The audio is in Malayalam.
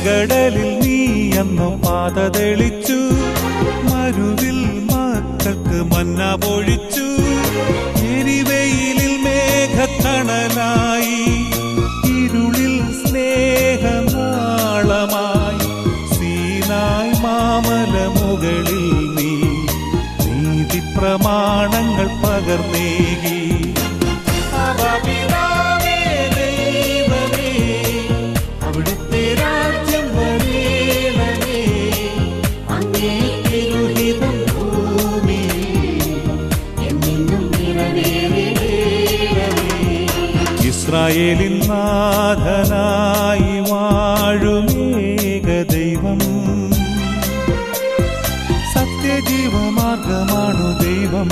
ചെങ്കടലിൽ നീ അന്നു പാത തെളിച്ചു, മരുവിൽ മക്കൾക്ക് മന്ന പൊഴിച്ചു. എരിവെയിലിൽ മേഘത്തണലായി, ഇരുളിൽ സ്നേഹനാളമായി. സീനായ് മാമലമുകളിൽ നീ നീതി പ്രമാണങ്ങൾ പകർന്നേകി. അവിടുത്തെ രാജ്യം വരേണമേ, അങ്ങേ തിരുഹിതം ഭൂമിയിൽ എന്നെന്നും നിറവേറണമേ. ഇസ്രായേലിൻ നാഥനായി വാഴുമേക ദൈവം, സത്യജീവമാർഗമാണു ദൈവം.